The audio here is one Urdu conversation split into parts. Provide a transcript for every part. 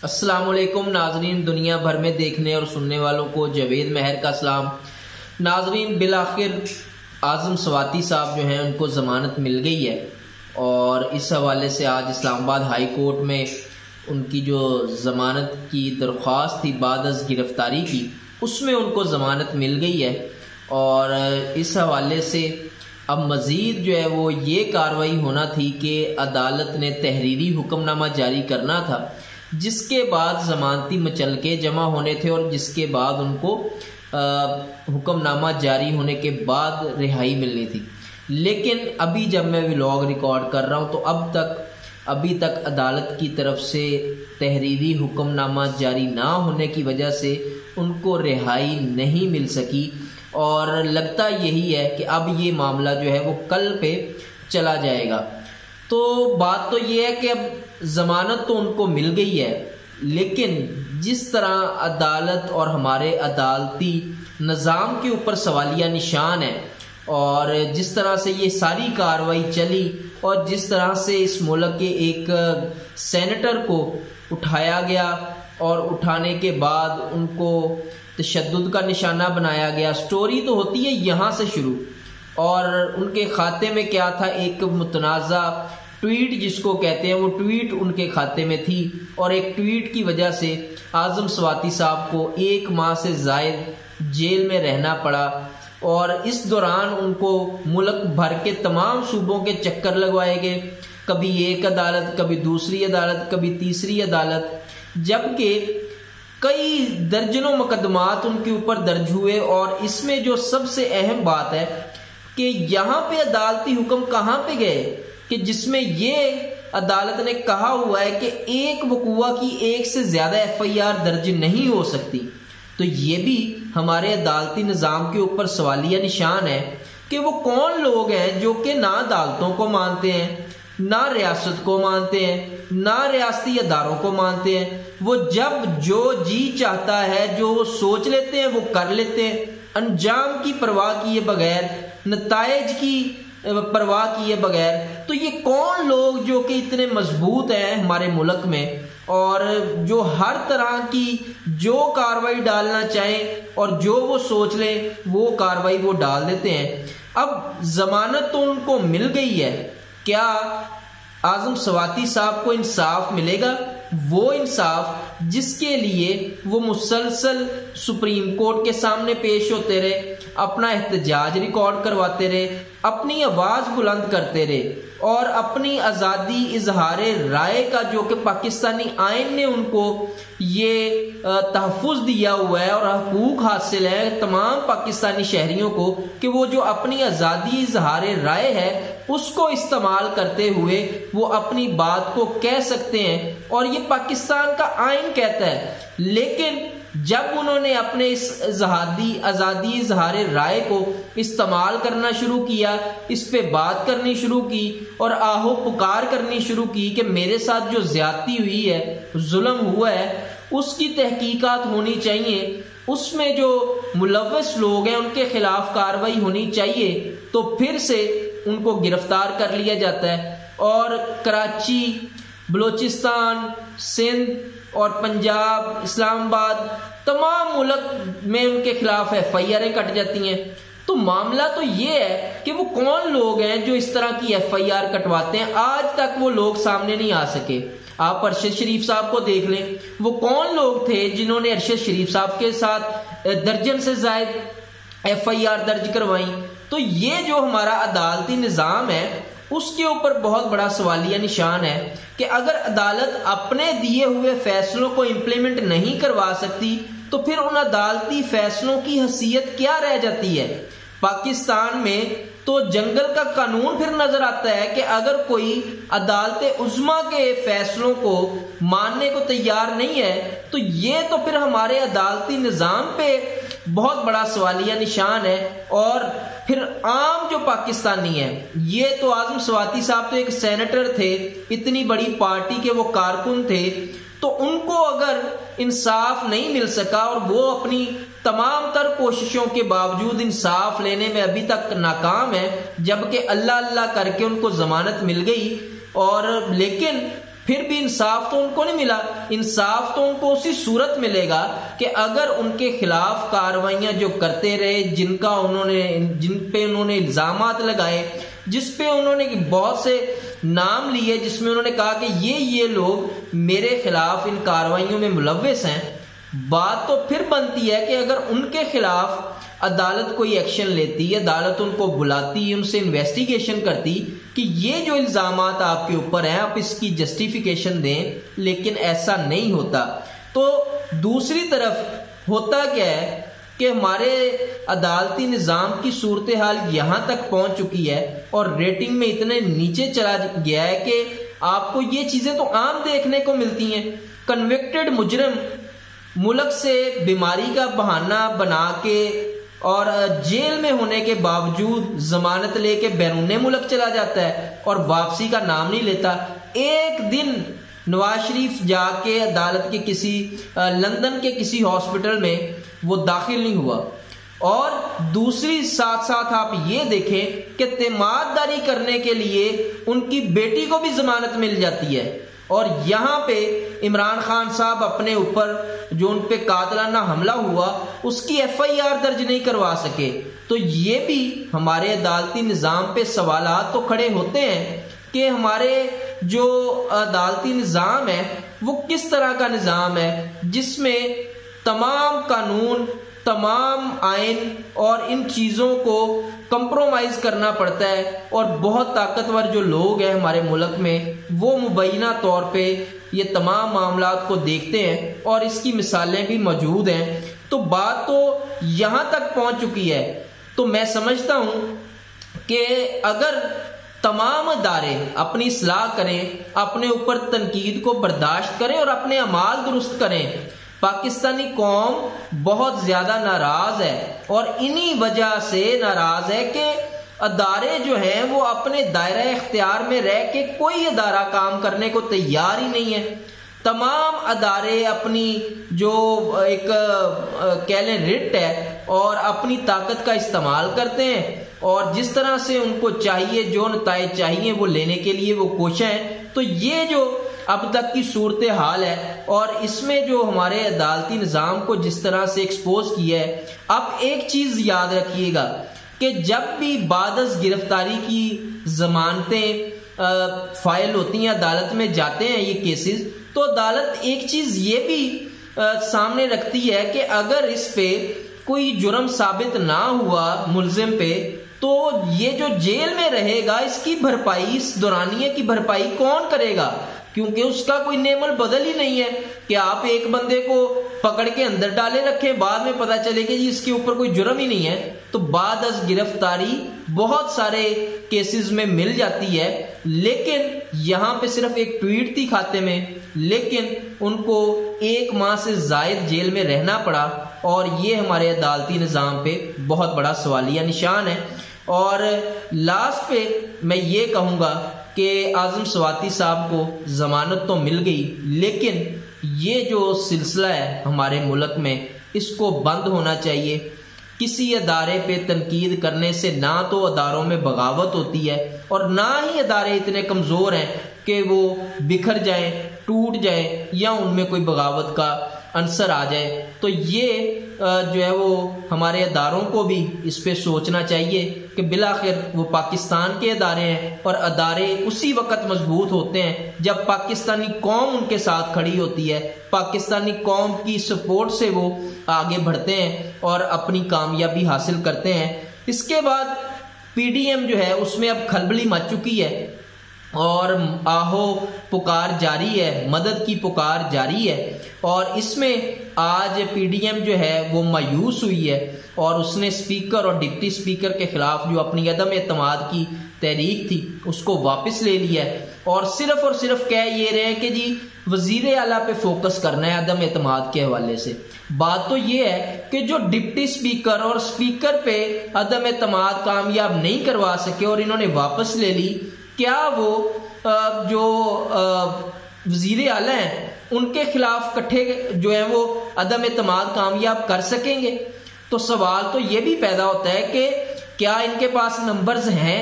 السلام علیکم ناظرین، دنیا بھر میں دیکھنے اور سننے والوں کو جاوید مہر کا سلام۔ ناظرین، بالآخر اعظم سواتی صاحب جو ہیں ان کو ضمانت مل گئی ہے، اور اس حوالے سے آج اسلام آباد ہائی کورٹ میں ان کی جو ضمانت کی درخواست تھی بعد از گرفتاری کی، اس میں ان کو ضمانت مل گئی ہے، اور اس حوالے سے اب مزید جو ہے وہ یہ کارروائی ہونا تھی کہ عدالت نے تحریری حکم نامہ جاری کرنا تھا، جس کے بعد ضمانتی مچلکے جمع ہونے تھے، اور جس کے بعد ان کو حکم نامہ جاری ہونے کے بعد رہائی ملنی تھی۔ لیکن ابھی جب میں ولاگ ریکارڈ کر رہا ہوں تو ابھی تک عدالت کی طرف سے تحریری حکم نامہ جاری نہ ہونے کی وجہ سے ان کو رہائی نہیں مل سکی، اور لگتا یہی ہے کہ اب یہ معاملہ جو ہے وہ کل پہ چلا جائے گا۔ تو بات تو یہ ہے کہ اب ضمانت تو ان کو مل گئی ہے، لیکن جس طرح عدالت اور ہمارے عدالتی نظام کے اوپر سوالیہ نشان ہے، اور جس طرح سے یہ ساری کارروائی چلی، اور جس طرح سے اس ملک کے ایک سینیٹر کو اٹھایا گیا اور اٹھانے کے بعد ان کو تشدد کا نشانہ بنایا گیا، سٹوری تو ہوتی ہے یہاں سے شروع، اور ان کے کھاتے میں کیا تھا، ایک متنازع ٹویٹ جس کو کہتے ہیں، وہ ٹویٹ ان کے کھاتے میں تھی، اور ایک ٹویٹ کی وجہ سے اعظم سواتی صاحب کو 1 ماہ سے زائد جیل میں رہنا پڑا، اور اس دوران ان کو ملک بھر کے تمام صوبوں کے چکر لگوائے گئے، کبھی ایک عدالت، کبھی دوسری عدالت، کبھی تیسری عدالت، جبکہ کئی درجنوں مقدمات ان کے اوپر درج ہوئے۔ اور اس میں جو سب سے اہم بات ہے کہ یہاں پہ عدالتی حکم کہاں پہ گئے کہ جس میں یہ عدالت نے کہا ہوا ہے کہ ایک وقوع کی 1 سے زیادہ FIR درج نہیں ہو سکتی۔ تو یہ بھی ہمارے عدالتی نظام کے اوپر سوالیہ نشان ہے کہ وہ کون لوگ ہیں جو کہ نہ عدالتوں کو مانتے ہیں، نہ ریاست کو مانتے ہیں، نہ ریاستی اداروں کو مانتے ہیں، وہ جب جو جی چاہتا ہے جو وہ سوچ لیتے ہیں وہ کر لیتے ہیں، انجام کی پرواہ کیے بغیر، نتائج کی پرواہ کیے بغیر۔ تو یہ کون لوگ جو کہ اتنے مضبوط ہیں ہمارے ملک میں، اور جو ہر طرح کی جو کارروائی ڈالنا چاہیں اور جو وہ سوچ لیں وہ کارروائی وہ ڈال دیتے ہیں۔ اب ضمانت تو ان کو مل گئی ہے، کیا اعظم سواتی صاحب کو انصاف ملے گا؟ وہ انصاف جس کے لیے وہ مسلسل سپریم کورٹ کے سامنے پیش ہوتے رہے، اپنا احتجاج ریکارڈ کرواتے رہے، اپنی آواز بلند کرتے رہے، اور اپنی آزادی اظہار رائے کا جو کہ پاکستانی آئین نے ان کو یہ تحفظ دیا ہوا ہے اور حقوق حاصل ہے تمام پاکستانی شہریوں کو کہ وہ جو اپنی آزادی اظہار رائے ہے اس کو استعمال کرتے ہوئے وہ اپنی بات کو کہہ سکتے ہیں، اور یہ پاکستان کا آئین کہتا ہے۔ لیکن جب انہوں نے اپنے اس آزادی اظہار رائے کو استعمال کرنا شروع کیا، اس پہ بات کرنی شروع کی اور آہو پکار کرنی شروع کی کہ میرے ساتھ جو زیادتی ہوئی ہے، ظلم ہوا ہے، اس کی تحقیقات ہونی چاہیے، اس میں جو ملوث لوگ ہیں ان کے خلاف کارروائی ہونی چاہیے، تو پھر سے ان کو گرفتار کر لیا جاتا ہے، اور کراچی، بلوچستان، سندھ اور پنجاب، اسلام آباد، تمام ملک میں ان کے خلاف FIR کٹ جاتی ہیں۔ تو معاملہ تو یہ ہے کہ وہ کون لوگ ہیں جو اس طرح کی FIR کٹواتے ہیں، آج تک وہ لوگ سامنے نہیں آ سکے۔ آپ ارشد شریف صاحب کو دیکھ لیں، وہ کون لوگ تھے جنہوں نے ارشد شریف صاحب کے ساتھ درجن سے زائد FIR درج کروائیں۔ تو یہ جو ہمارا عدالتی نظام ہے اس کے اوپر بہت بڑا سوالیہ نشان ہے کہ اگر عدالت اپنے دیے ہوئے فیصلوں کو امپلیمنٹ نہیں کروا سکتی تو پھر ان عدالتی فیصلوں کی حیثیت کیا رہ جاتی ہے؟ پاکستان میں تو جنگل کا قانون پھر نظر آتا ہے کہ اگر کوئی عدالت عظمیٰ کے فیصلوں کو ماننے کو تیار نہیں ہے تو یہ تو پھر ہمارے عدالتی نظام پہ بہت بڑا سوالیہ نشان ہے۔ اور پھر عام جو پاکستانی ہیں، یہ تو اعظم سواتی صاحب تو ایک سینیٹر تھے، اتنی بڑی پارٹی کے وہ کارکن تھے، تو ان کو اگر انصاف نہیں مل سکا اور وہ اپنی تمام تر کوششوں کے باوجود انصاف لینے میں ابھی تک ناکام ہے، جبکہ اللہ اللہ کر کے ان کو ضمانت مل گئی، اور لیکن پھر بھی انصاف تو ان کو نہیں ملا. انصاف تو ان کو اسی صورت ملے گا کہ اگر ان کے خلاف کارروائیاں جو کرتے رہے، جن پہ انہوں نے الزامات لگائے، جس پہ انہوں نے بہت سے نام لیے، جس میں انہوں نے کہا کہ یہ لوگ میرے خلاف ان کارروائیوں میں ملوث ہیں. بات تو پھر بنتی ہے کہ اگر ان کے خلاف عدالت کوئی ایکشن لیتی، عدالت ان کو بلاتی، ان سے انویسٹیگیشن کرتی کہ یہ جو الزامات آپ کے اوپر ہیں آپ اس کی جسٹیفیکیشن دیں، لیکن ایسا نہیں ہوتا. تو دوسری طرف ہوتا کیا ہے کہ ہمارے عدالتی نظام کی صورتحال یہاں تک پہنچ چکی ہے اور ریٹنگ میں اتنے نیچے چلا گیا ہے کہ آپ کو یہ چیزیں تو عام دیکھنے کو ملتی ہیں. کنوکٹڈ مجرم ملک سے بیماری کا بہانہ بنا کے اور جیل میں ہونے کے باوجود ضمانت لے کے بیرون ملک چلا جاتا ہے اور واپسی کا نام نہیں لیتا. ایک دن نواز شریف جا کے عدالت کے کسی لندن کے کسی ہاسپٹل میں وہ داخل نہیں ہوا. اور دوسری ساتھ ساتھ آپ یہ دیکھیں کہ تیمارداری کرنے کے لیے ان کی بیٹی کو بھی ضمانت مل جاتی ہے، اور یہاں پہ عمران خان صاحب اپنے اوپر جو ان پہ قاتلانہ حملہ ہوا اس کی FIR درج نہیں کروا سکے. تو یہ بھی ہمارے عدالتی نظام پہ سوالات تو کھڑے ہوتے ہیں کہ ہمارے جو عدالتی نظام ہے وہ کس طرح کا نظام ہے جس میں تمام قانون، تمام آئین اور ان چیزوں کو کمپرومائز کرنا پڑتا ہے، اور بہت طاقتور جو لوگ ہیں ہمارے ملک میں وہ مبینہ طور پہ یہ تمام معاملات کو دیکھتے ہیں، اور اس کی مثالیں بھی موجود ہیں. تو بات تو یہاں تک پہنچ چکی ہے. تو میں سمجھتا ہوں کہ اگر تمام ادارے اپنی اصلاح کریں، اپنے اوپر تنقید کو برداشت کریں اور اپنے اعمال درست کریں، پاکستانی قوم بہت زیادہ ناراض ہے، اور انہی وجہ سے ناراض ہے کہ ادارے جو ہیں وہ اپنے دائرہ اختیار میں رہ کے کوئی ادارہ کام کرنے کو تیار ہی نہیں ہے. تمام ادارے اپنی جو ایک کہہ لیں رٹ ہے اور اپنی طاقت کا استعمال کرتے ہیں، اور جس طرح سے ان کو چاہیے، جو نتائج چاہیے وہ لینے کے لیے وہ کوشاں ہیں. تو یہ جو اب تک کی صورتحال ہے، اور اس میں جو ہمارے عدالتی نظام کو جس طرح سے ایکسپوز کیا ہے. اب ایک چیز یاد رکھیے گا کہ جب بھی بعد از گرفتاری کی ضمانتیں فائل ہوتی ہیں، عدالت میں جاتے ہیں یہ کیسز، تو عدالت ایک چیز یہ بھی سامنے رکھتی ہے کہ اگر اس پہ کوئی جرم ثابت نہ ہوا ملزم پہ، تو یہ جو جیل میں رہے گا اس کی بھرپائی، اس دورانیے کی بھرپائی کون کرے گا؟ کیونکہ اس کا کوئی نعم البدل ہی نہیں ہے کہ آپ ایک بندے کو پکڑ کے اندر ڈالے رکھیں، بعد میں پتا چلے کہ جی اس کے اوپر کوئی جرم ہی نہیں ہے. تو بعد از گرفتاری بہت سارے کیسز میں مل جاتی ہے، لیکن یہاں پہ صرف ایک ٹویٹ تھی کھاتے میں، لیکن ان کو 1 ماہ سے زائد جیل میں رہنا پڑا، اور یہ ہمارے عدالتی نظام پہ بہت بڑا سوالیہ نشان ہے. اور لاسٹ پہ میں یہ کہوں گا کہ اعظم سواتی صاحب کو ضمانت تو مل گئی، لیکن یہ جو سلسلہ ہے ہمارے ملک میں اس کو بند ہونا چاہیے. کسی ادارے پہ تنقید کرنے سے نہ تو اداروں میں بغاوت ہوتی ہے، اور نہ ہی ادارے اتنے کمزور ہیں کہ وہ بکھر جائیں، ٹوٹ جائیں، یا ان میں کوئی بغاوت کا عنصر آ جائے. تو یہ جو ہے وہ ہمارے اداروں کو بھی اس پہ سوچنا چاہیے کہ بالآخر وہ پاکستان کے ادارے ہیں، اور ادارے اسی وقت مضبوط ہوتے ہیں جب پاکستانی قوم ان کے ساتھ کھڑی ہوتی ہے، پاکستانی قوم کی سپورٹ سے وہ آگے بڑھتے ہیں اور اپنی کامیابی حاصل کرتے ہیں. اس کے بعد PDM جو ہے اس میں اب کھلبلی مچ چکی ہے، اور آہو پکار جاری ہے، مدد کی پکار جاری ہے. اور اس میں آج PDM جو ہے وہ مایوس ہوئی ہے، اور اس نے اسپیکر اور ڈپٹی اسپیکر کے خلاف جو اپنی عدم اعتماد کی تحریک تھی اس کو واپس لے لیا ہے، اور صرف کہہ یہ رہے ہیں کہ جی وزیر اعلیٰ پہ فوکس کرنا ہے عدم اعتماد کے حوالے سے. بات تو یہ ہے کہ جو ڈپٹی اسپیکر اور اسپیکر پہ عدم اعتماد کامیاب نہیں کروا سکے اور انہوں نے واپس لے لی، کیا وہ جو وزیر اعلیٰ ہیں ان کے خلاف کٹھے جو ہیں وہ عدم اعتماد کامیاب کر سکیں گے؟ تو سوال تو یہ بھی پیدا ہوتا ہے کہ کیا ان کے پاس نمبرز ہیں؟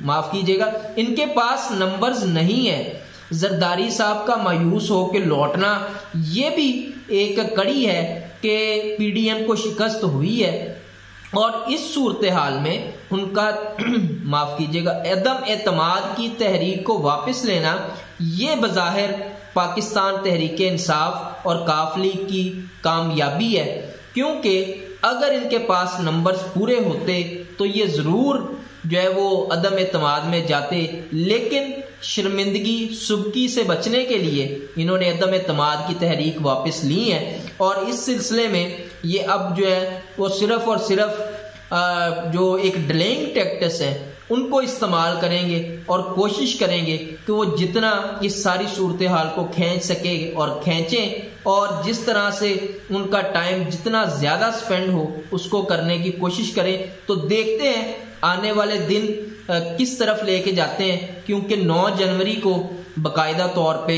معاف کیجیے گا، ان کے پاس نمبرز نہیں ہیں. زرداری صاحب کا مایوس ہو کے لوٹنا یہ بھی ایک کڑی ہے کہ پی ڈی ایم کو شکست ہوئی ہے، اور اس صورتحال میں ان کا معاف کیجیے گا عدم اعتماد کی تحریک کو واپس لینا یہ بظاہر پاکستان تحریک انصاف اور کاف لیگ کی کامیابی ہے، کیونکہ اگر ان کے پاس نمبرز پورے ہوتے تو یہ ضرور جو ہے وہ عدم اعتماد میں جاتے، لیکن شرمندگی سبکی سے بچنے کے لیے انہوں نے عدم اعتماد کی تحریک واپس لی ہے، اور اس سلسلے میں یہ اب جو ہے وہ صرف اور صرف جو ایک ڈیلنگ ٹیکٹس ہیں ان کو استعمال کریں گے اور کوشش کریں گے کہ وہ جتنا اس ساری صورتحال کو کھینچ سکے اور کھینچیں، اور جس طرح سے ان کا ٹائم جتنا زیادہ سپینڈ ہو اس کو کرنے کی کوشش کریں۔ تو دیکھتے ہیں آنے والے دن کس طرف لے کے جاتے ہیں، کیونکہ 9 جنوری کو باقاعدہ طور پہ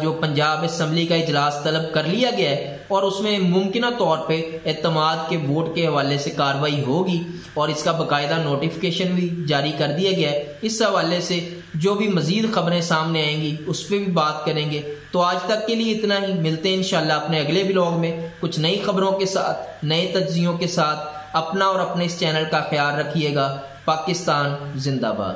جو پنجاب اسمبلی کا اجلاس طلب کر لیا گیا ہے، اور اس میں ممکنہ طور پہ اعتماد کے ووٹ کے حوالے سے کارروائی ہوگی، اور اس کا باقاعدہ نوٹیفیکیشن بھی جاری کر دیا گیا ہے۔ اس حوالے سے جو بھی مزید خبریں سامنے آئیں گی اس پہ بھی بات کریں گے۔ تو آج تک کے لیے اتنا ہی، ملتے ہیں انشاءاللہ اپنے اگلے ولاگ میں کچھ نئی خبروں کے ساتھ، نئے تجزیوں کے ساتھ۔ اپنا اور اپنے اس چینل کا خیال رکھیے گا۔ پاکستان زندہ باد۔